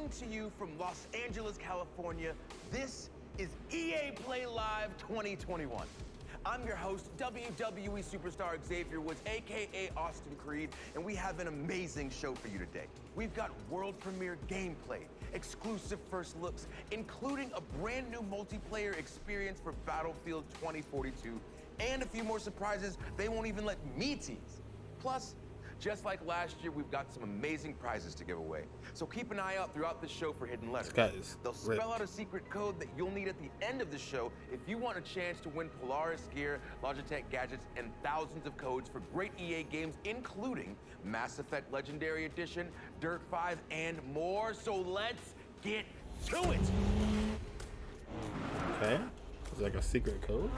Coming to you from Los Angeles, California, this is EA Play Live 2021. I'm your host, WWE superstar Xavier Woods, aka Austin Creed, and we have an amazing show for you today. We've got world premiere gameplay, exclusive first looks, including a brand new multiplayer experience for Battlefield 2042, and a few more surprises they won't even let me tease. Plus, just like last year, we've got some amazing prizes to give away. So keep an eye out throughout the show for hidden letters. They'll spell out a secret code that you'll need at the end of the show if you want a chance to win Polaris gear, Logitech gadgets, and thousands of codes for great EA games, including Mass Effect Legendary Edition, Dirt 5, and more. So let's get to it. Okay. It's like a secret code.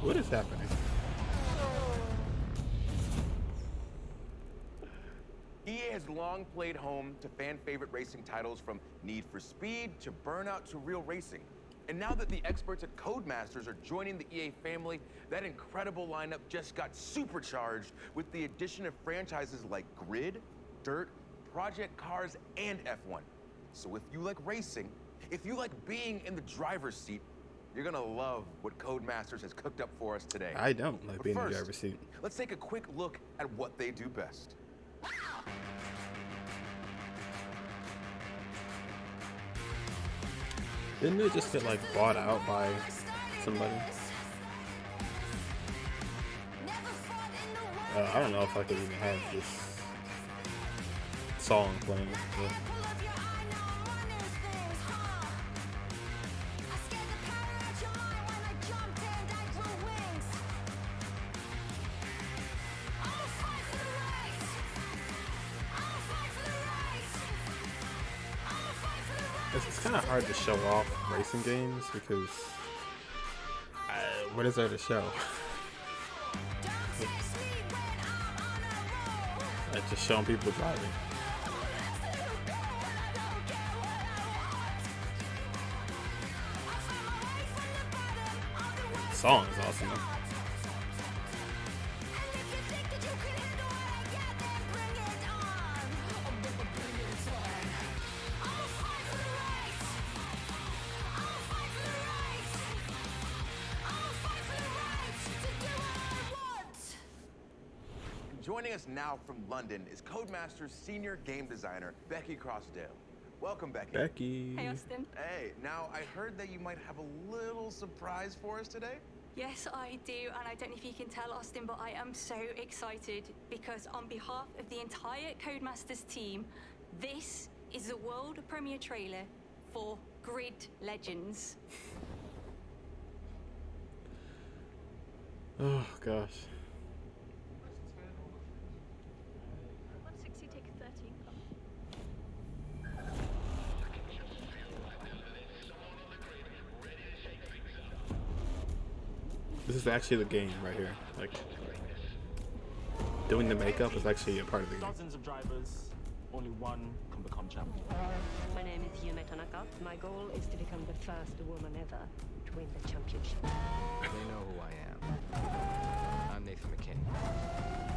What is happening? EA has long played home to fan-favorite racing titles from Need for Speed to Burnout to Real Racing. And now that the experts at Codemasters are joining the EA family, that incredible lineup just got supercharged with the addition of franchises like Grid, Dirt, Project Cars, and F1. So if you like racing, if you like being in the driver's seat, you're gonna love what Codemasters has cooked up for us today. I don't like being in the first, driver's seat. let's take a quick look at what they do best. Didn't it just get like bought out by somebody? I don't know if I could even have this song playing. But it's kind of hard to show off racing games because what is there to show? Like just showing people driving. The song is awesome though. Joining us now from London is Codemasters senior game designer, Becky Crossdale. Welcome, Becky. Becky. Hey, Austin. Hey, now I heard that you might have a little surprise for us today. Yes, I do, and I don't know if you can tell, Austin, but I am so excited because on behalf of the entire Codemasters team, this is the world premiere trailer for Grid Legends. Oh gosh. 160 take 13. This is actually the game right here. Like, doing the makeup is actually a part of the game. Dozens of drivers, only one can become champion. My name is Yume Tanaka. My goal is to become the first woman ever to win the championship. They know who I am. I'm Nathan McKay.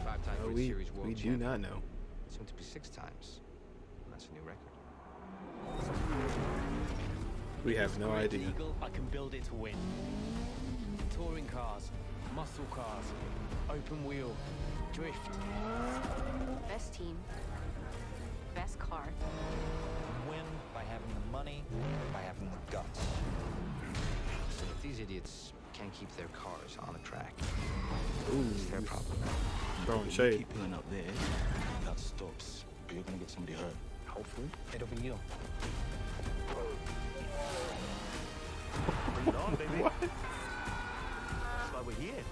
Five-time No, Grid we Series world do champion. not know. Soon to be 6 times. That's a new record. We have no Grid idea. Eagle, I can build it to win. Touring cars, muscle cars, open wheel, drift. Best team, best car. Win by having the money, by having the guts. So if these idiots can't keep their cars on the track, Ooh, it's their problem. throwing shade. Keep pulling up there, that stops. But you're gonna get somebody hurt. Hopefully, it'll be you. Bring it on, baby. What? That's why we're here.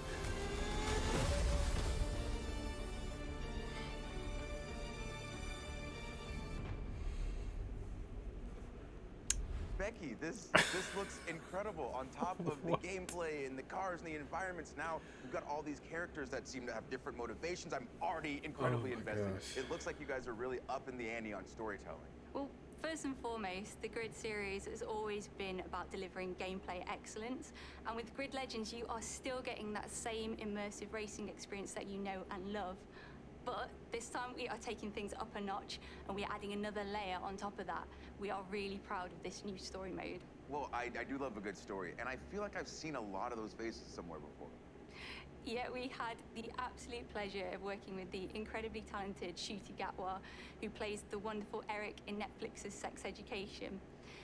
Becky, this looks incredible. On top of the What? gameplay and the cars and the environments, now we've got all these characters that seem to have different motivations. I'm already incredibly Oh my invested. gosh. It looks like you guys are really up in the ante on storytelling. Well, First and foremost, the Grid series has always been about delivering gameplay excellence, and with Grid Legends you are still getting that same immersive racing experience that you know and love. But this time we are taking things up a notch and we're adding another layer on top of that. We are really proud of this new story mode. Well, I do love a good story, and I feel like I've seen a lot of those faces somewhere before. Yeah, we had the absolute pleasure of working with the incredibly talented Ncuti Gatwa, who plays the wonderful Eric in Netflix's Sex Education.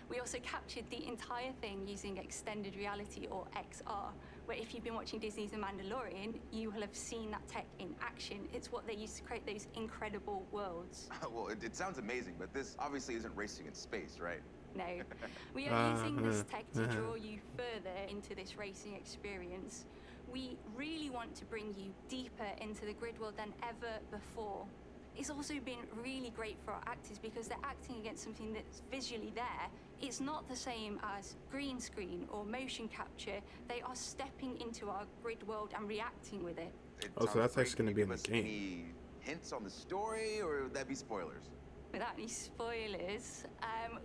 We also captured the entire thing using extended reality, or XR, where if you've been watching Disney's The Mandalorian, you will have seen that tech in action. It's what they use to create those incredible worlds. Well, it sounds amazing, but this obviously isn't racing in space, right? No, we are using this tech to draw you further into this racing experience. We really want to bring you deeper into the Grid world than ever before. It's also been really great for our actors because they're acting against something that's visually there. It's not the same as green screen or motion capture. They are stepping into our Grid world and reacting with it. Oh, so that's actually going to be in the game. Any hints on the story, or would that be spoilers? Without any spoilers,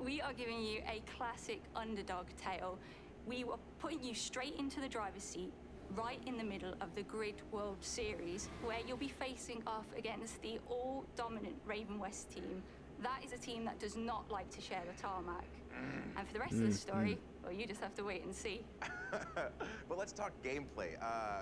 we are giving you a classic underdog tale. We are putting you straight into the driver's seat, right in the middle of the Grid World Series, where you'll be facing off against the all-dominant Raven West team. That is a team that does not like to share the tarmac. And for the rest of the story, well, you just have to wait and see. But let's talk gameplay.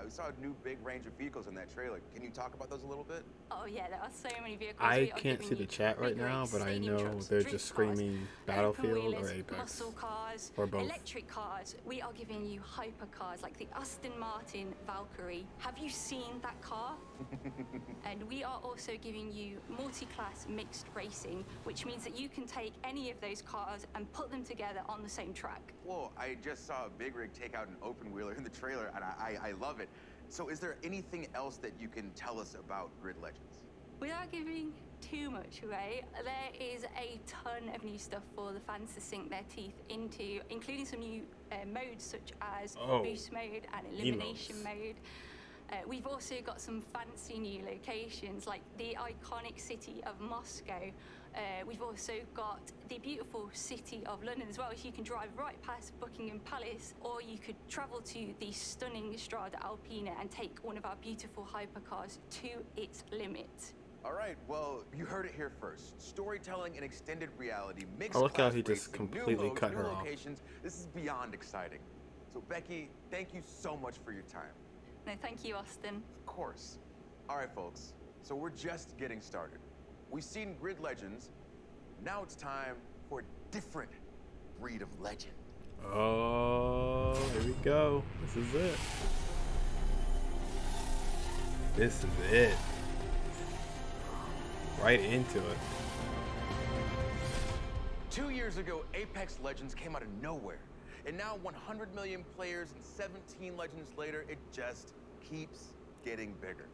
We saw a new big range of vehicles in that trailer. Can you talk about those a little bit? Oh yeah, there are so many vehicles. I can't see the chat right now, but I know they're just screaming Battlefield or Apex. Muscle cars, or both. electric cars. We are giving you hypercars like the Aston Martin Valkyrie. Have you seen that car? And we are also giving you multi-class mixed racing, which means that you can take any of those cars and put them together on the same track. Well, I just saw a big rig take out an open wheeler in the trailer, and I love it. So is there anything else that you can tell us about Grid Legends? Without giving too much away, there is a ton of new stuff for the fans to sink their teeth into, including some new modes such as boost mode and elimination mode. We've also got some fancy new locations like the iconic city of Moscow. We've also got the beautiful city of London as well, so you can drive right past Buckingham Palace, or you could travel to the stunning Strada Alpina and take one of our beautiful hypercars to its limit. All right, well, you heard it here first. Storytelling and extended reality, mixed I like how he class just racing, completely new modes, cut new her off. locations. This is beyond exciting. So Becky, thank you so much for your time. No, thank you, Austin. Of course. All right, folks. So we're just getting started. We've seen Grid Legends. Now it's time for a different breed of legend. Oh, here we go. This is it. This is it. Right into it. 2 years ago, Apex Legends came out of nowhere. And now 100 million players and 17 Legends later, it just keeps getting bigger.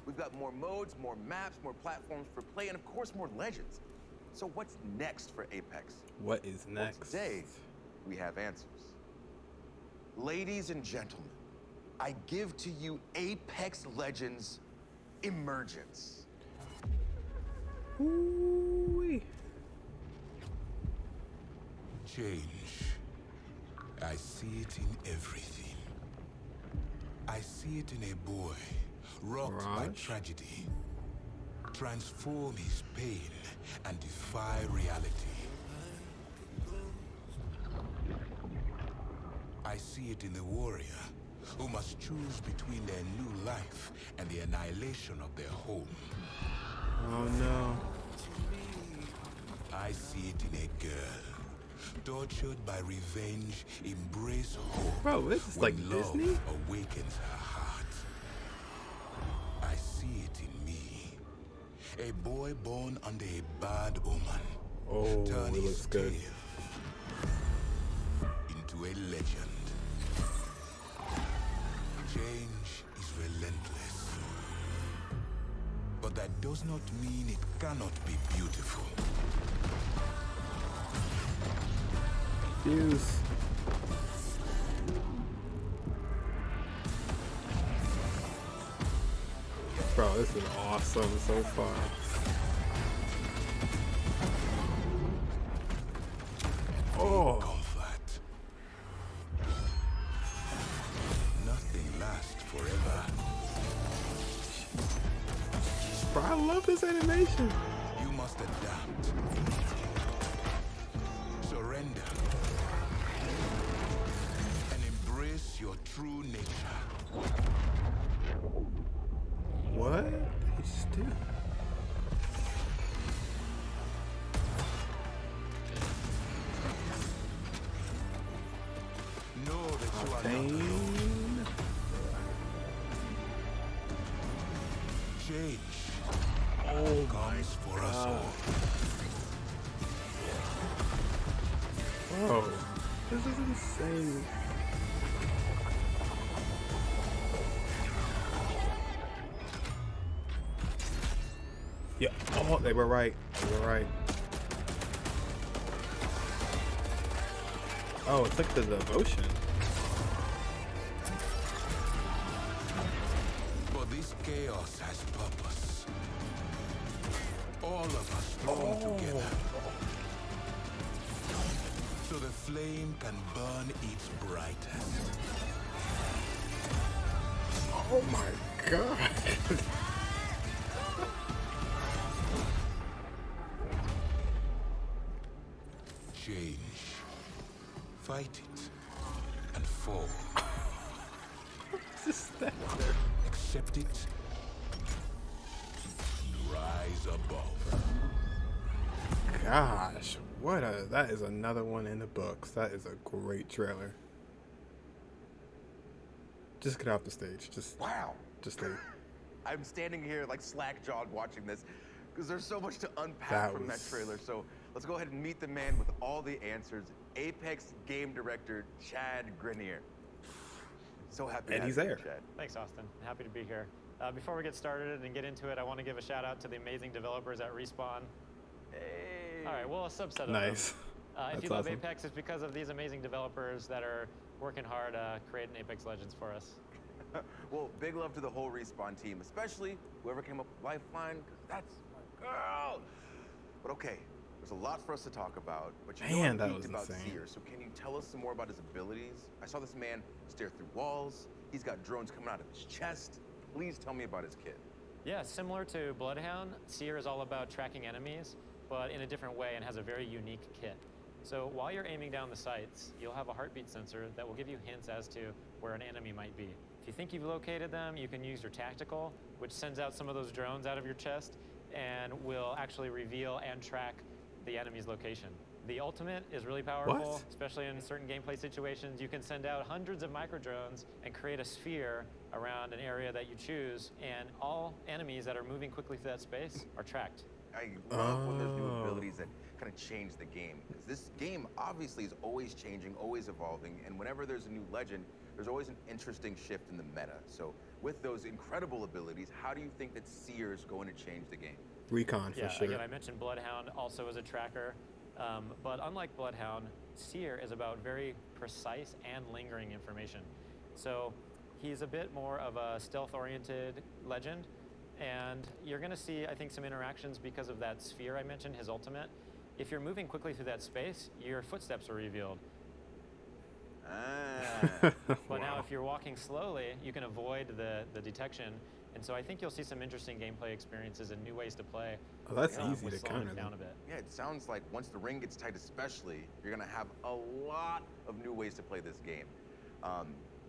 We've got more modes, more maps, more platforms for play, and of course more Legends. So what's next for Apex? What is next? Well, today, we have answers. Ladies and gentlemen, I give to you Apex Legends Emergence. Ooh-wee. Change. I see it in everything. I see it in a boy rocked by tragedy, transform his pain and defy reality. I see it in the warrior who must choose between their new life and the annihilation of their home. Oh no. I see it in a girl tortured by revenge, embrace hope. Bro, this is like when love Disney? awakens her heart. I see it in me. A boy born under a bad omen. Oh, turn it his looks good. tale into a legend. Change is relentless. But that does not mean it cannot be beautiful. Fuse. Bro, this is awesome so far. Oh. comfort. Nothing lasts forever. Bro, I love this animation. You must adapt. Surrender. And embrace your true nature. What? He still. Know that you are not alone. Dang. Change Oh comes for us all. Bro, this is insane. Yeah. Oh, they were right. They were right. Oh, it's like the devotion. But this chaos has purpose. All of us drawn together. So the flame can burn its brightest. Oh my god. Change. Fight it. And fall. Just that. Accept it. And rise above. Gosh, what a, that is another one in the books. That is a great trailer. Just get off the stage. Wow. Just leave. I'm standing here like slack-jawed watching this because there's so much to unpack That from that was- trailer. So let's go ahead and meet the man with all the answers, Apex game director Chad Grenier. So happy to And have he's you, there. Chad. Thanks, Austin. Happy to be here. Before we get started and get into it, I want to give a shout out to the amazing developers at Respawn. Hey. All right, well, a subset of Nice. them. If That's you love awesome. Apex, it's because of these amazing developers that are working hard creating Apex Legends for us. Well, big love to the whole Respawn team, especially whoever came up with Lifeline, 'cause that's my girl. But okay, there's a lot for us to talk about, but you Man, know that I'm was geeked about insane. Seer, so can you tell us some more about his abilities? I saw this man stare through walls. He's got drones coming out of his chest. Please tell me about his kit. Yeah, similar to Bloodhound, Seer is all about tracking enemies, but in a different way and has a very unique kit. So while you're aiming down the sights, you'll have a heartbeat sensor that will give you hints as to where an enemy might be. If you think you've located them, you can use your tactical, which sends out some of those drones out of your chest and will actually reveal and track the enemy's location. The ultimate is really powerful, What? especially in certain gameplay situations. You can send out hundreds of micro drones and create a sphere around an area that you choose, and all enemies that are moving quickly through that space are tracked. I love when there's new Oh. abilities that kind of change the game. Because this game obviously is always changing, always evolving, and whenever there's a new legend, there's always an interesting shift in the meta. So with those incredible abilities, how do you think that Seer is going to change the game? Recon for Yeah, sure. again, I mentioned Bloodhound also as a tracker, but unlike Bloodhound, Seer is about very precise and lingering information. So he's a bit more of a stealth-oriented legend, and you're going to see, I think, some interactions because of that sphere I mentioned, his ultimate. If you're moving quickly through that space, your footsteps are revealed. Ah. But now if you're walking slowly, you can avoid the detection. And so I think you'll see some interesting gameplay experiences and new ways to play. Oh, that's easy with to slowing counter it down them. a bit. Yeah, it sounds like once the ring gets tight especially, you're going to have a lot of new ways to play this game.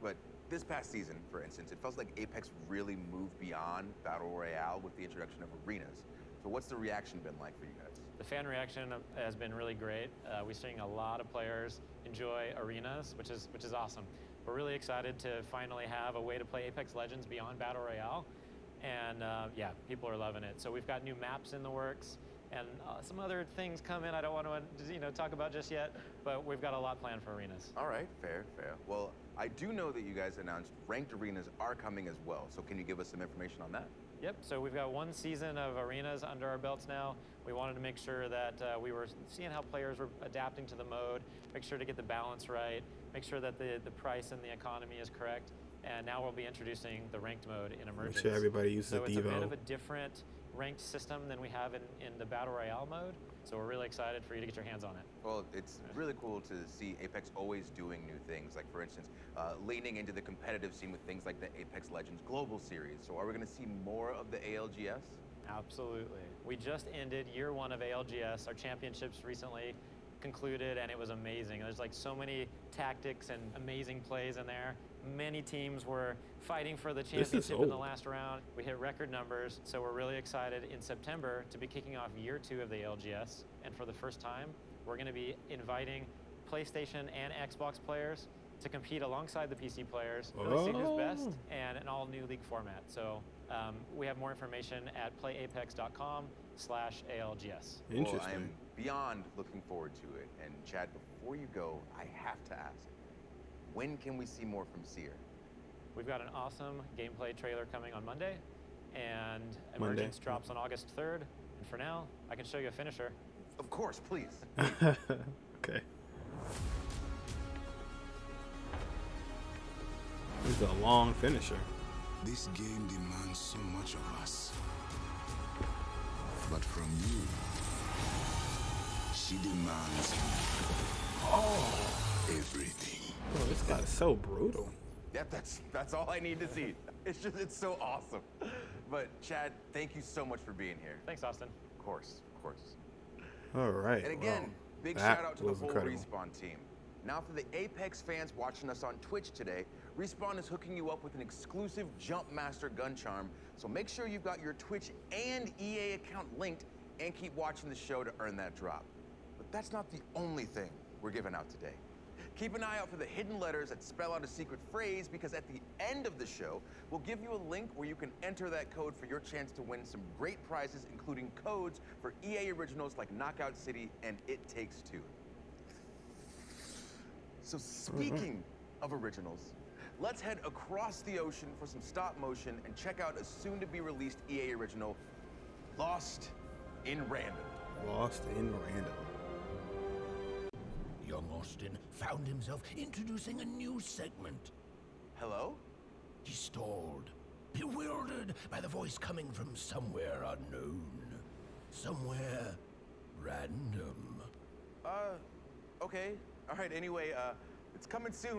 But this past season, for instance, it felt like Apex really moved beyond Battle Royale with the introduction of arenas. So what's the reaction been like for you guys? The fan reaction has been really great. We're seeing a lot of players enjoy arenas, which is awesome. We're really excited to finally have a way to play Apex Legends beyond Battle Royale, and yeah, people are loving it. So we've got new maps in the works, and some other things coming I don't want to talk about just yet, but we've got a lot planned for arenas. All right, fair. Well, I do know that you guys announced ranked arenas are coming as well. So can you give us some information on that? Yep, so we've got one season of arenas under our belts now. We wanted to make sure that we were seeing how players were adapting to the mode, make sure to get the balance right, make sure that the price and the economy is correct. And now we'll be introducing the ranked mode in Emergence. Make sure everybody uses So a it's a bit Devo. of a different ranked system than we have in the Battle Royale mode. So we're really excited for you to get your hands on it. Well, it's really cool to see Apex always doing new things. Like, for instance, leaning into the competitive scene with things like the Apex Legends Global Series. So are we going to see more of the ALGS? Absolutely. We just ended year 1 of ALGS. Our championships recently concluded, and it was amazing. There's like so many tactics and amazing plays in there. Many teams were fighting for the championship in the last round. We hit record numbers, so we're really excited in September to be kicking off year 2 of the ALGS. And for the first time, we're going to be inviting PlayStation and Xbox players to compete alongside the PC players, really see who's best, and an all-new league format. So we have more information at playapex.com/ALGS. Interesting. Well, I am beyond looking forward to it. And Chad, before you go, I have to ask, when can we see more from Seer? We've got an awesome gameplay trailer coming on Monday, and Emergence drops on August 3rd. And for now, I can show you a finisher. Of course, please. Okay. This is a long finisher. This game demands so much of us. But from you, she demands everything. Oh, this guy's so brutal. Yeah, that's all I need to see. It's so awesome. But Chad, thank you so much for being here. Thanks, Austin. Of course, of course. All right. And again, wow. big That shout out to the was whole incredible. Respawn team. Now for the Apex fans watching us on Twitch today, Respawn is hooking you up with an exclusive Jumpmaster gun charm, so make sure you've got your Twitch and EA account linked and keep watching the show to earn that drop. But that's not the only thing we're giving out today. Keep an eye out for the hidden letters that spell out a secret phrase, because at the end of the show, we'll give you a link where you can enter that code for your chance to win some great prizes, including codes for EA originals like Knockout City and It Takes Two. So speaking of originals, let's head across the ocean for some stop motion and check out a soon-to-be-released EA original, Lost in Random. Lost in Random. Young Austin found himself introducing a new segment. Hello? He stalled, bewildered by the voice coming from somewhere unknown. Somewhere random. Okay. All right, anyway, it's coming soon.